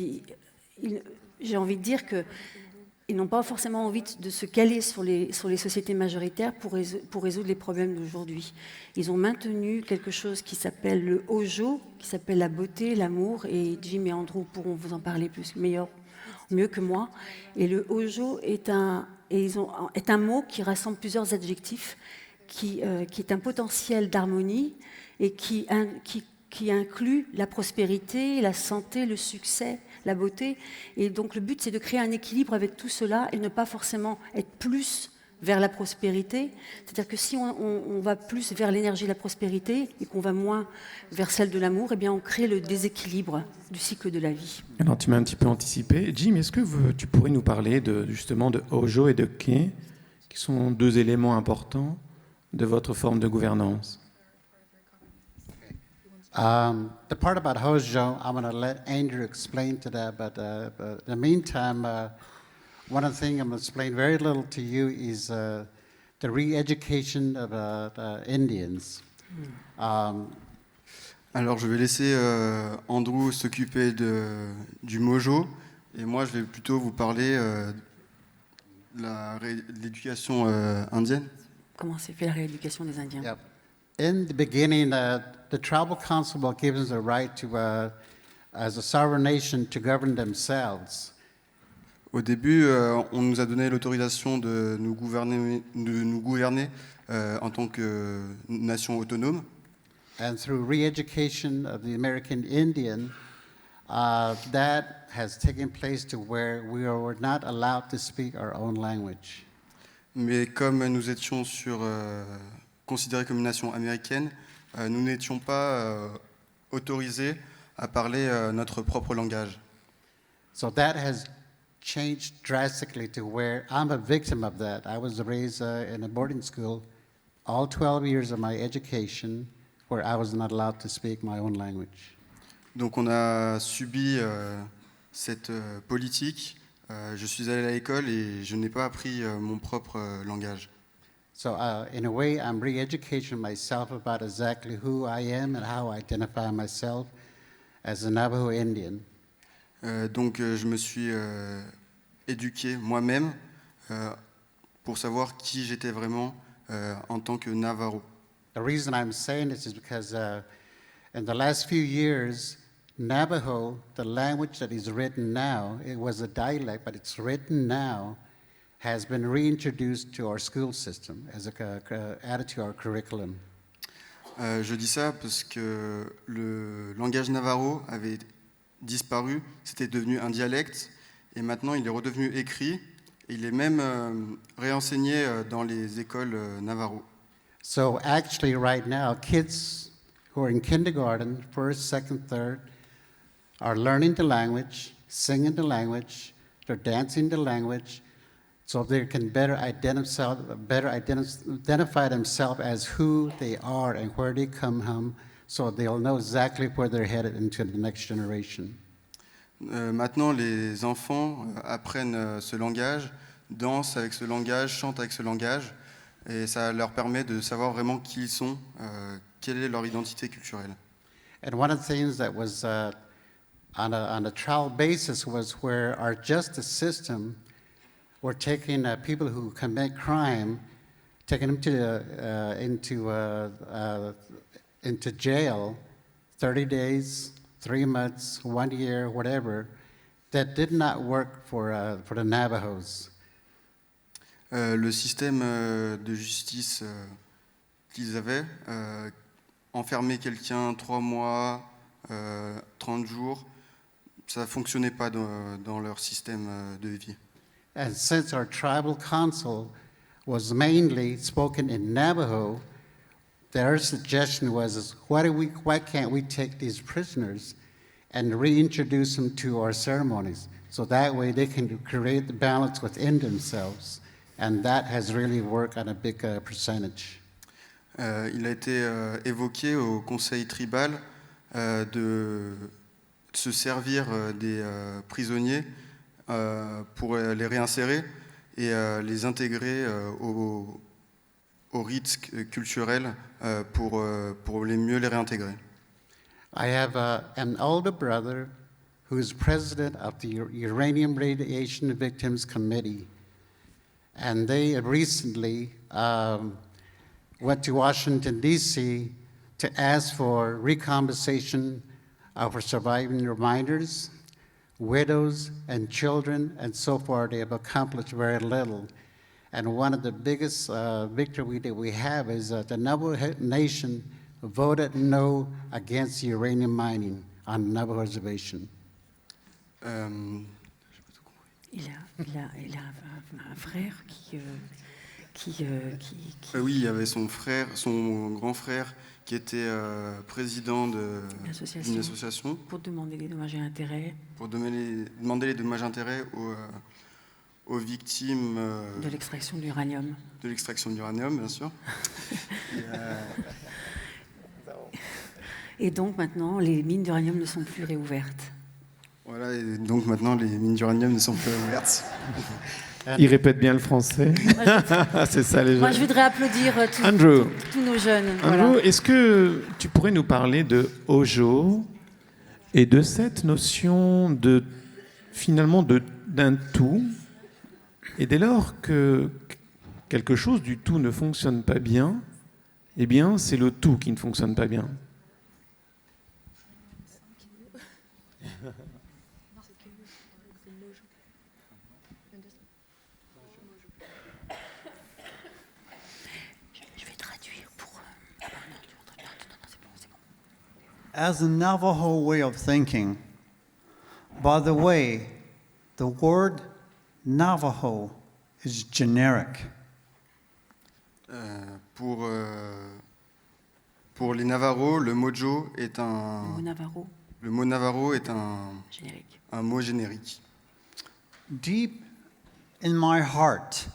j'ai envie de dire qu'ils n'ont pas forcément envie de se caler sur les sociétés majoritaires pour résoudre les problèmes d'aujourd'hui. Ils ont maintenu quelque chose qui s'appelle le Ojo, qui s'appelle la beauté, l'amour, et Jim et Andrew pourront vous en parler mieux que moi. Et le Ojo est un mot qui rassemble plusieurs adjectifs, qui est un potentiel d'harmonie et qui inclut la prospérité, la santé, le succès, la beauté. Et donc le but, c'est de créer un équilibre avec tout cela et ne pas forcément être plus vers la prospérité. C'est-à-dire que si on va plus vers l'énergie de la prospérité et qu'on va moins vers celle de l'amour, eh bien on crée le déséquilibre du cycle de la vie. Alors tu m'as un petit peu anticipé. Jim, est-ce que tu pourrais nous parler justement de Ojo et de Ke, qui sont deux éléments importants de votre forme de gouvernance? The part about Hojo, I'm going to let Andrew explain to that, but in the meantime, one of the things I'm going to explain very little to you is the re-education of Indians. Alors je vais laisser Andrew s'occuper du mojo, et moi je vais plutôt vous parler de l'éducation indienne. Comment s'est fait la rééducation des Indiens? Yep. In the beginning, the Tribal Council will give us the right to, as a sovereign nation, to govern themselves. Au début, on nous a donné l'autorisation de nous gouverner en tant que nation autonome. And through re-education of the American Indian, that has taken place to where we were not allowed to speak our own language. Mais comme nous étions considérés comme une nation américaine, nous n'étions pas autorisés à parler notre propre langage. So that has changed drastically to where I'm a victim of that. I was raised in a boarding school all 12 years of my education where I was not allowed to speak my own language. Donc on a subi cette politique. Je suis allé à l'école et je n'ai pas appris mon propre langage. So in a way, I'm re-educating myself about exactly who I am and how I identify myself as a Navajo Indian. Donc je me suis éduqué moi-même pour savoir qui j'étais vraiment en tant que Navarro. The reason I'm saying this is because in the last few years, Navajo, the language that is written now, it was a dialect, but it's written now, has been reintroduced to our school system as added to our curriculum. Je dis ça parce que le langage Navarro avait disparu, c'était devenu un dialecte, et maintenant il est redevenu écrit, et il est même réenseigné dans les écoles Navarro. So actually right now, kids who are in kindergarten, first, second, third, are learning the language, singing the language, they're dancing the language, so they can better identify themselves as who they are and where they come from, so they'll know exactly where they're headed into the next generation. Maintenant, les enfants apprennent ce langage, dansent avec ce langage, chantent avec ce langage, et ça leur permet de savoir vraiment qui ils sont, quelle est leur identité culturelle. And one of the things that was on a trial basis was where our justice system were taking people who commit crime, taking them into jail, 30 days, 3 months, 1 year, whatever. That did not work for the Navajos. Le système de justice qu'ils avaient, enfermer quelqu'un 3 mois, 30 jours, ça ne fonctionnait pas dans leur système de vie. And since our tribal council was mainly spoken in Navajo, their suggestion was, why can't we take these prisoners and reintroduce them to our ceremonies? So that way they can create the balance within themselves. And that has really worked on a big percentage. Il a été évoqué au conseil tribal de se servir des prisonniers pour les réinsérer et les intégrer au aux rites culturels pour mieux les réintégrer. I have an older brother who is president of the Uranium Radiation Victims Committee. And they recently went to Washington, D.C. to ask for recompensation for surviving reminders, widows, and children, and so far they have accomplished very little. And one of the biggest victory that we have is the Navajo Nation voted no against uranium mining on the Navajo Reservation. Il a un frère qui Oui, il y avait son grand frère qui était président d'une association pour demander les dommages et intérêts pour demander les dommages et intérêts aux victimes de l'extraction de l'uranium. De l'extraction de l'uranium, bien sûr. Et donc maintenant, les mines d'uranium ne sont plus réouvertes. Voilà, et donc maintenant, les mines d'uranium ne sont plus ouvertes. Il répète bien le français. C'est ça les gens. Moi, je voudrais applaudir tous nos jeunes. Andrew, Voilà. est-ce que tu pourrais nous parler de Hojo et de cette notion finalement d'un tout, et dès lors que quelque chose du tout ne fonctionne pas bien, eh bien, c'est le tout qui ne fonctionne pas bien. Je vais traduire pour... As a Navajo way of thinking, by the way, the word Navajo is generic. Pour les Navarros, le mot Navajo est un mot générique. Deep in my heart,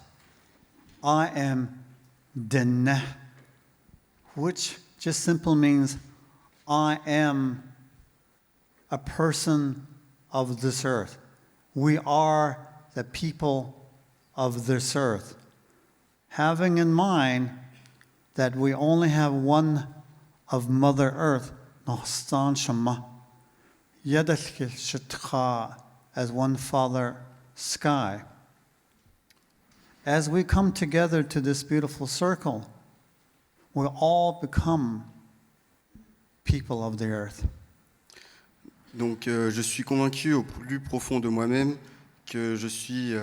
I am Dene, which just simply means I am a person of this earth. We are the people of this earth. Having in mind that we only have one of Mother Earth, Nostan Shama, Yadashki Shitcha, as one Father Sky. As we come together to this beautiful circle, we all become people of the earth. Donc je suis convaincu au plus profond de moi-même que je suis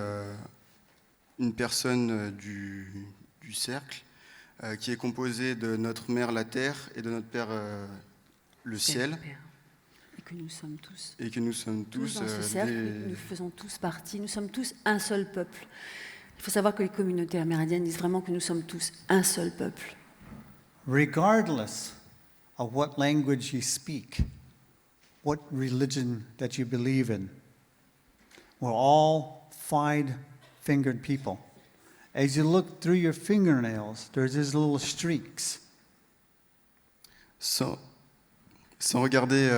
une personne du cercle qui est composée de notre mère la terre et de notre père le ciel. Et que nous sommes tous. Et que nous sommes tous dans ce cercle, nous faisons tous partie, nous sommes tous un seul peuple. Il faut savoir que les communautés amérindiennes disent vraiment que nous sommes tous un seul peuple. Regardless of what language you speak, what religion that you believe in, we're all five-fingered people. As you look through your fingernails, there's these little streaks. Sans regarder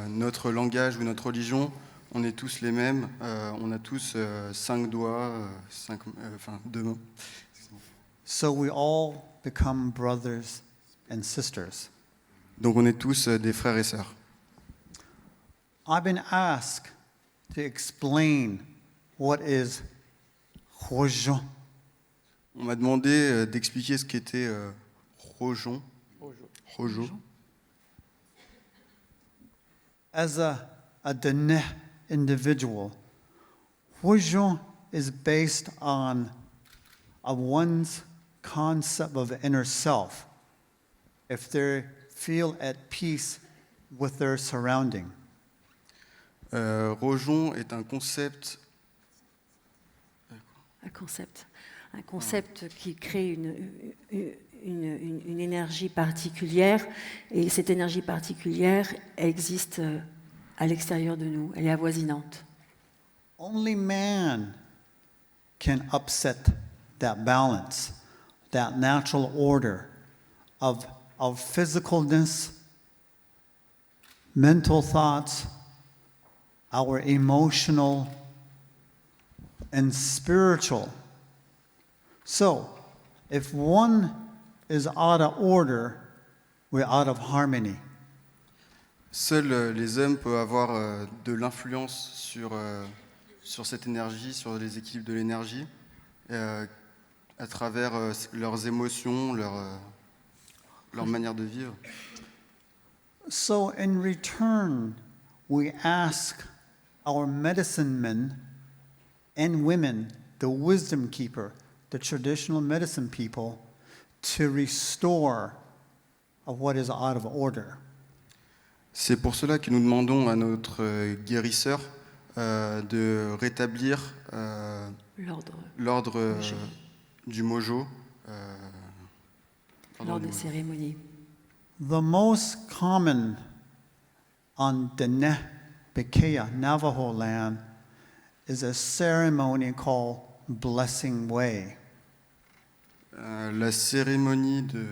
notre langage ou notre religion, on est tous les mêmes. On a tous 5 doigts, 2 mains. So we all become brothers and sisters. Donc on est tous des frères et sœurs. I've been asked to explain what is Hojo. On m'a demandé d'expliquer ce qu'était Rojon. As a Dene individual, Hojo is based on one's concept of inner self, if they feel at peace with their surrounding. Rojon est un concept. Un concept qui crée une énergie particulière, et cette énergie particulière, elle existe à l'extérieur de nous, elle est avoisinante. Only man can upset that balance, that natural order of physicalness, mental thoughts, our emotional and spiritual. So, if one is out of order, we're out of harmony. Seuls les hommes peuvent avoir de l'influence sur cette énergie, sur les équilibres de l'énergie, à travers leurs émotions, leur manière de vivre. So in return, we ask our medicine men and women, the wisdom keeper, the traditional medicine people, to restore what is out of order. C'est pour cela que nous demandons à notre guérisseur de rétablir l'ordre du mojo lors des cérémonies. The most common on the Bekeya, Navajo land, is a ceremony called Blessing Way. La cérémonie de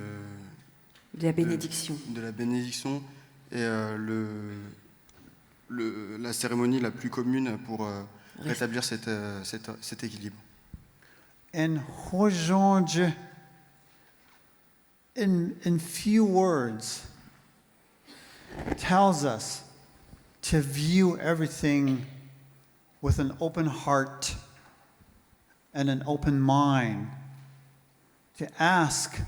la bénédiction. De la bénédiction est la cérémonie la plus commune pour rétablir cet équilibre. And Hojong, in few words, tells us to view everything with an open heart and an open mind, to ask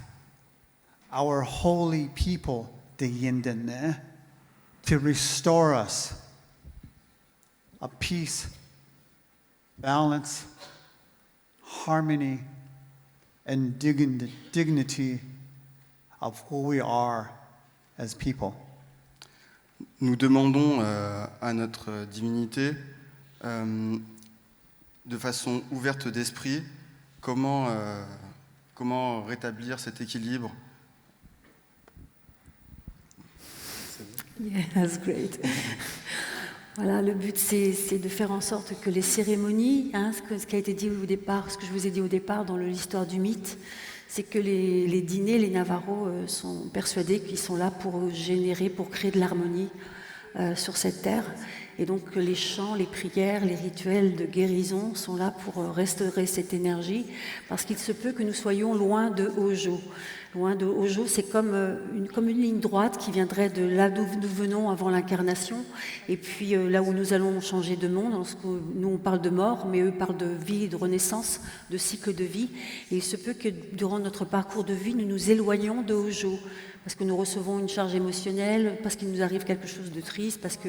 our holy people, the Yindane, to restore us a peace, balance, harmony, and dignity of who we are as people. Nous demandons à notre divinité, de façon ouverte d'esprit, comment rétablir cet équilibre. Yeah, that's great. Voilà, le but c'est de faire en sorte que les cérémonies, ce qui a été dit au départ, ce que je vous ai dit au départ dans l'histoire du mythe, c'est que les dîners, les Navarros sont persuadés qu'ils sont là pour générer, pour créer de l'harmonie sur cette terre. Et donc les chants, les prières, les rituels de guérison sont là pour restaurer cette énergie, parce qu'il se peut que nous soyons loin de Hojo. Loin de Hojo, c'est comme une ligne droite qui viendrait de là d'où nous venons avant l'incarnation, et puis là où nous allons changer de monde. Nous on parle de mort, mais eux parlent de vie, de renaissance, de cycle de vie. Et il se peut que durant notre parcours de vie, nous nous éloignions de Hojo, parce que nous recevons une charge émotionnelle, parce qu'il nous arrive quelque chose de triste, parce que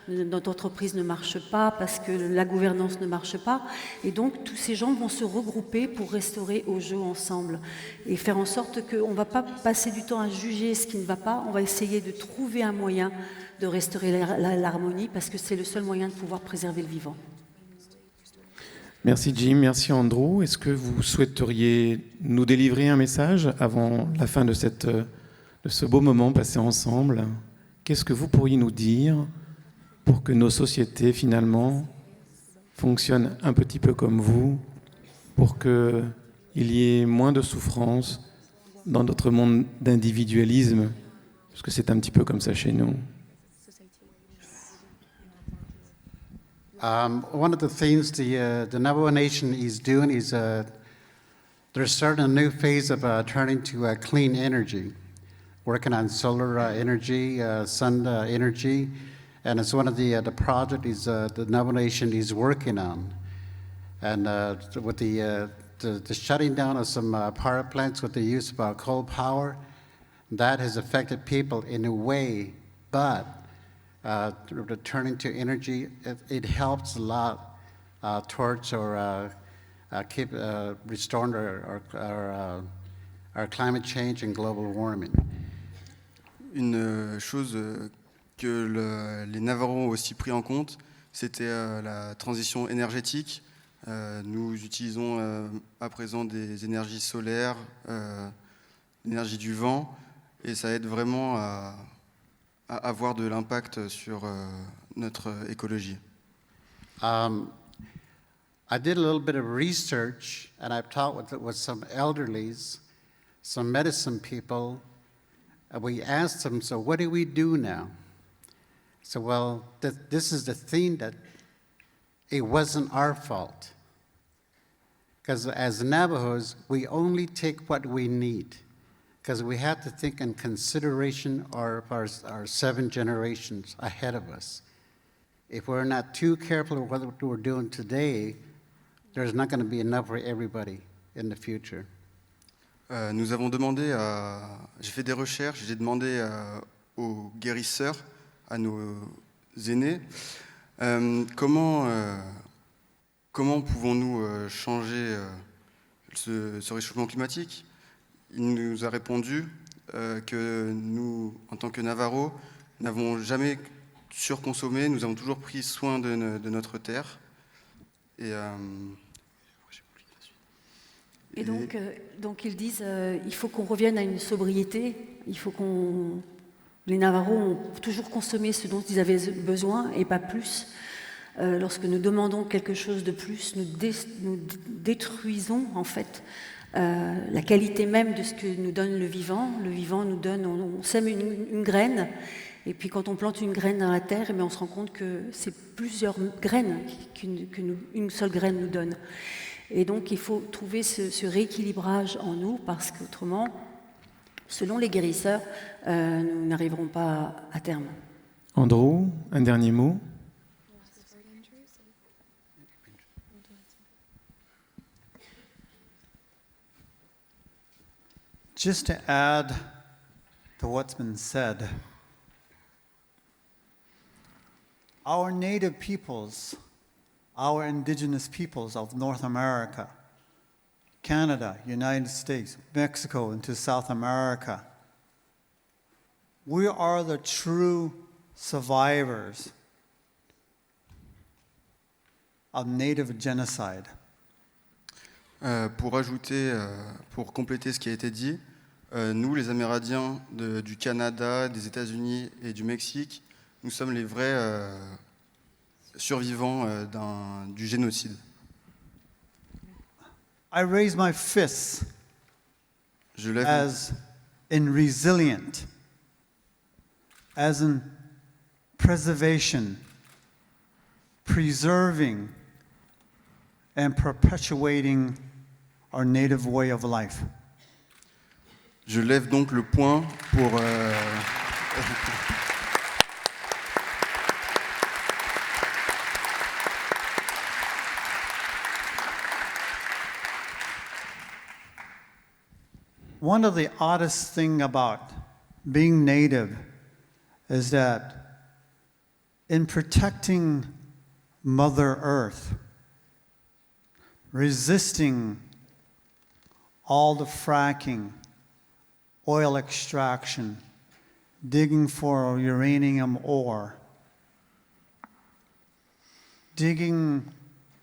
notre entreprise ne marche pas, parce que la gouvernance ne marche pas. Et donc, tous ces gens vont se regrouper pour restaurer Hojo ensemble et faire en sorte qu'on ne va pas passer du temps à juger ce qui ne va pas, on va essayer de trouver un moyen de restaurer l'harmonie, parce que c'est le seul moyen de pouvoir préserver le vivant. Merci Jim, merci Andrew. Est-ce que vous souhaiteriez nous délivrer un message avant la fin de ce beau moment passé ensemble? Qu'est-ce que vous pourriez nous dire pour que nos sociétés, finalement, fonctionnent un petit peu comme vous, pour qu'il y ait moins de souffrance dans notre monde d'individualisme, parce que c'est un petit peu comme ça chez nous. One of the things the Navajo Nation is doing is they're starting a new phase of turning to clean energy, working on solar energy, sun energy, and it's one of the project is the Navajo Nation is working on, and with the shutting down of some power plants with the use of coal power, that has affected people in a way, but returning to energy, it helps a lot towards or keep restoring our climate change and global warming. Une chose que les Navarros ont aussi pris en compte, c'était la transition énergétique. Nous utilisons à présent des énergies solaires, l'énergie du vent, et ça aide vraiment à avoir de l'impact sur notre écologie. I did a little bit of research, and I've talked with some elderlies, some medicine people. We asked them, so what do we do now? So, well, this is the thing that it wasn't our fault. Because as Navajos, we only take what we need. because we have to think in consideration of our 7 generations ahead of us. If we're not too careful of what we're doing today, there's not going to be enough for everybody in the future. Nous avons demandé j'ai fait des recherches, j'ai demandé aux guérisseurs, à nos aînés, comment pouvons-nous changer ce réchauffement climatique. Il nous a répondu que nous, en tant que Navarro, n'avons jamais surconsommé, nous avons toujours pris soin de notre terre. Et donc ils disent il faut qu'on revienne à une sobriété, il faut qu'on... Les Navarros ont toujours consommé ce dont ils avaient besoin et pas plus. Lorsque nous demandons quelque chose de plus, nous détruisons en fait la qualité même de ce que nous donne le vivant. Le vivant nous donne, on sème une graine, et puis quand on plante une graine dans la terre, eh bien, on se rend compte que c'est plusieurs graines qu'une seule graine nous donne. Et donc il faut trouver ce rééquilibrage en nous, parce qu'autrement, selon les guérisseurs, nous n'arriverons pas à terme. Andrew, un dernier mot. Just to add to what's been said, our native peoples, our indigenous peoples of North America, Canada, United States, Mexico, into South America, we are the true survivors of native genocide. Pour compléter ce qui a été dit, nous, les Amérindiens du Canada, des États-Unis et du Mexique, nous sommes les vrais survivants du génocide. I raise my fists Je lève as in resilient, as in preservation, preserving, and perpetuating our native way of life. Je lève donc le poing pour... One of the oddest things about being native is that in protecting Mother Earth, resisting all the fracking, oil extraction, digging for uranium ore, digging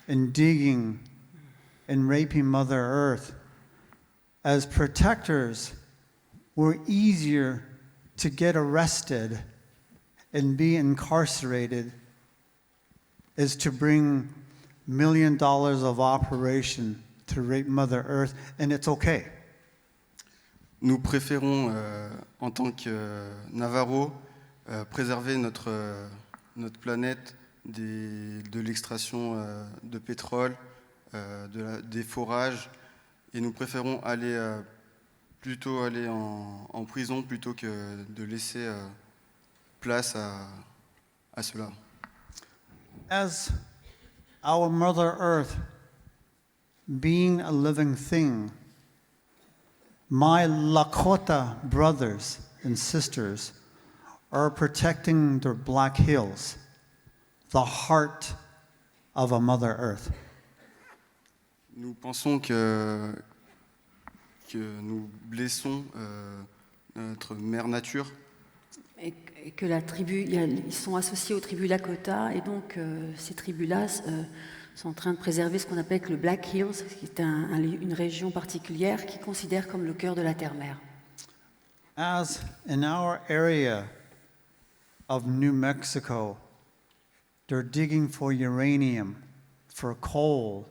and raping Mother Earth, as protectors, we're easier to get arrested and be incarcerated is to bring $1 million of operation to rape Mother Earth, and it's okay. Nous préférons, en tant que Navarro, préserver notre planète de l'extraction de pétrole, des forages, et nous préférons plutôt aller en prison plutôt que de laisser place à cela. As our Mother Earth being a living thing, my Lakota brothers and sisters are protecting the Black Hills, the heart of a Mother Earth. Nous pensons que nous blessons notre mère nature. Et que la tribu, ils sont associés aux tribus Lakota, et donc ces tribus-là sont en train de préserver ce qu'on appelle le Black Hills, qui est une région particulière qu'ils considèrent comme le cœur de la terre-mère. As in our area of New Mexico, they're digging for uranium, for coal,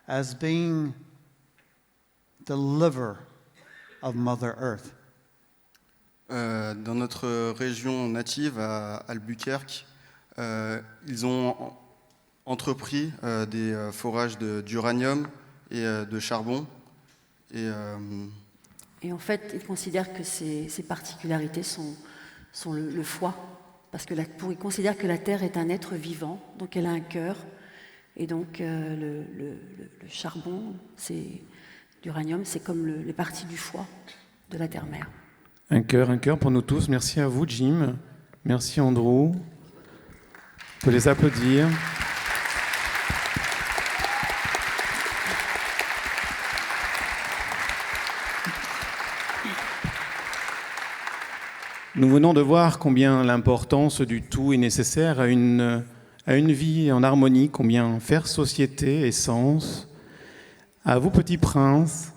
as being the liver of Mother Earth. Dans notre région native, à Albuquerque, ils ont entrepris des forages d'uranium et de charbon. Et Et en fait, il considère que ces particularités sont le foie, parce que il considère que la Terre est un être vivant, donc elle a un cœur, et donc le charbon, l'uranium, c'est comme les parties du foie de la Terre-Mère. Un cœur pour nous tous. Merci à vous, Jim. Merci, Andrew. On peut les applaudir. Nous venons de voir combien l'importance du tout est nécessaire à une vie en harmonie, combien faire société est sens. À vous, petits princes,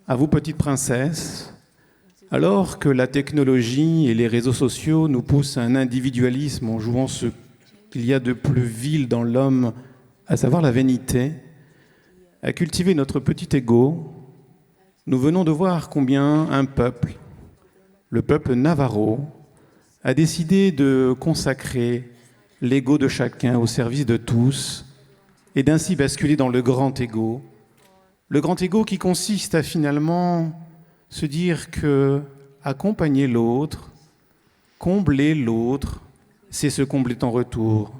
à vous, petites princesses, alors que la technologie et les réseaux sociaux nous poussent à un individualisme en jouant ce qu'il y a de plus vil dans l'homme, à savoir la vanité, à cultiver notre petit ego, nous venons de voir combien un peuple, le peuple Navarro, a décidé de consacrer l'ego de chacun au service de tous et d'ainsi basculer dans le grand ego. Le grand ego qui consiste à finalement se dire que accompagner l'autre, combler l'autre, c'est se combler en retour.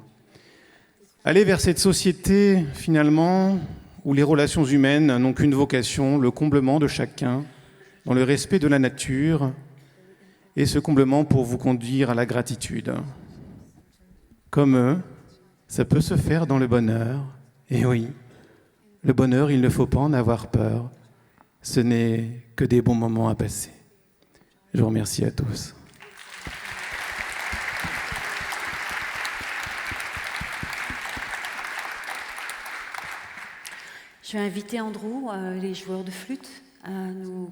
Aller vers cette société finalement où les relations humaines n'ont qu'une vocation, le comblement de chacun, dans le respect de la nature, et ce comblement pour vous conduire à la gratitude. Comme eux, ça peut se faire dans le bonheur. Et oui, le bonheur, il ne faut pas en avoir peur. Ce n'est que des bons moments à passer. Je vous remercie à tous. Je vais inviter Andrew, les joueurs de flûte, à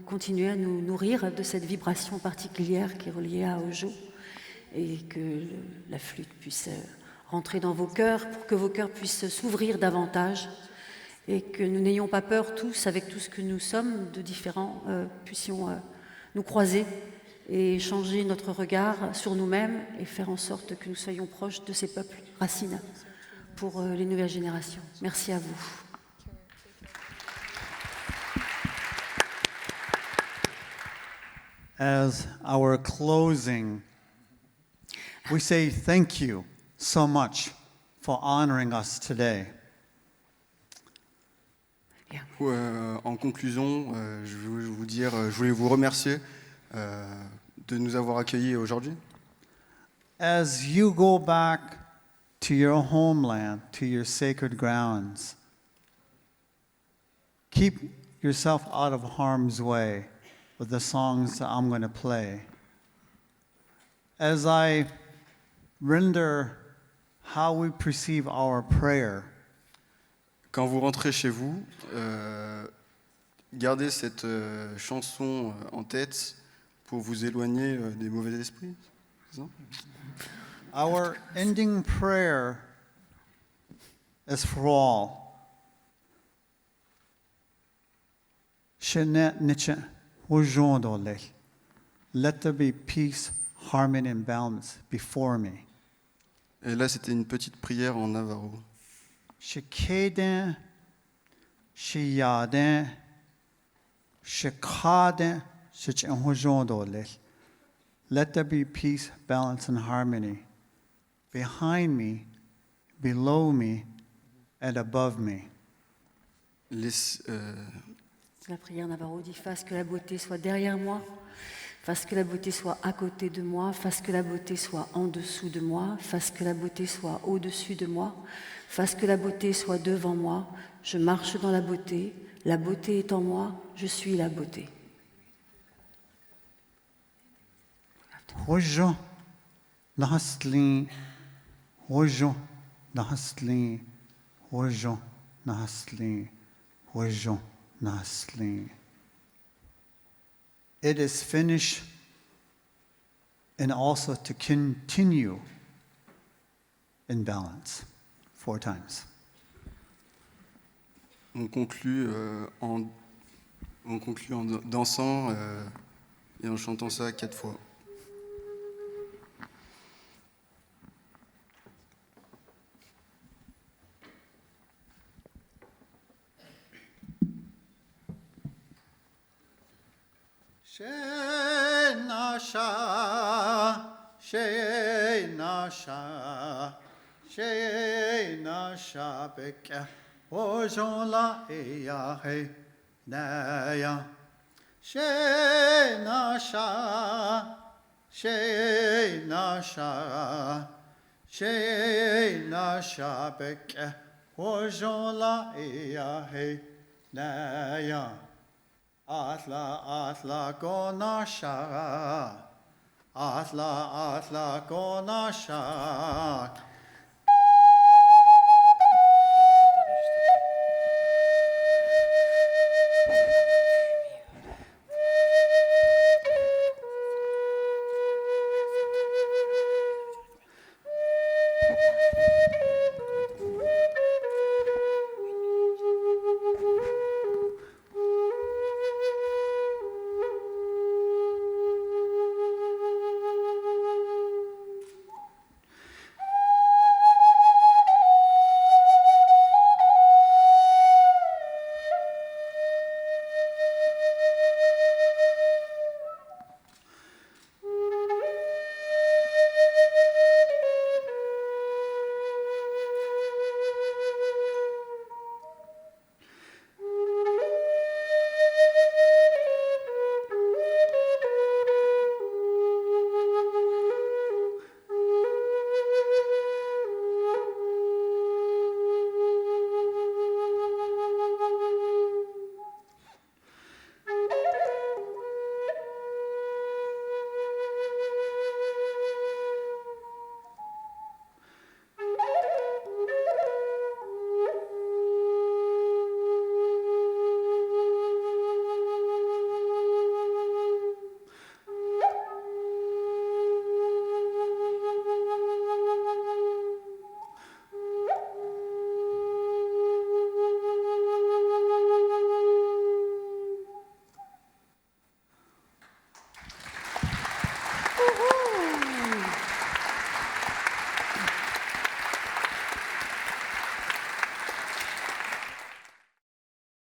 continuer à nous nourrir de cette vibration particulière qui est reliée à Ojo, et que la flûte puisse rentrer dans vos cœurs pour que vos cœurs puissent s'ouvrir davantage et que nous n'ayons pas peur tous, avec tout ce que nous sommes de différents, puissions nous croiser et changer notre regard sur nous-mêmes et faire en sorte que nous soyons proches de ces peuples racines pour les nouvelles générations. Merci à vous. As our closing, we say thank you so much for honoring us today. En conclusion, je voulais vous remercier de nous avoir accueillis aujourd'hui. As you go back to your homeland, to your sacred grounds, keep yourself out of harm's way with the songs that I'm going to play. As I render how we perceive our prayer, Quand vous rentrez chez vous, gardez cette chanson en tête pour vous éloigner des mauvais esprits. C'est ça? our ending prayer is for all. Shenet niche wujondole. Let there be peace, harmony, and balance before me. Et là, c'était une petite prière en navarro. Shikeden, shiyaden, shikaden, shichwujondole. Let there be peace, balance, and harmony behind me, below me, and above me. La prière Navarro dit « Fasse que la beauté soit derrière moi, fasse que la beauté soit à côté de moi, fasse que la beauté soit en dessous de moi, fasse que la beauté soit au-dessus de moi, fasse que la beauté soit devant moi, je marche dans la beauté est en moi, je suis la beauté. » Hojo, nahastlin, hojo, nahastlin, hojo, nahastlin, hojo, nahastlin. It is finished, and also to continue in balance 4 times. On conclut en dansant et en chantant ça 4 fois. Nasha beke ojon la eya he naya nasha beke ojon la eya he naya atla go nasha atla go nasha. Woohoo!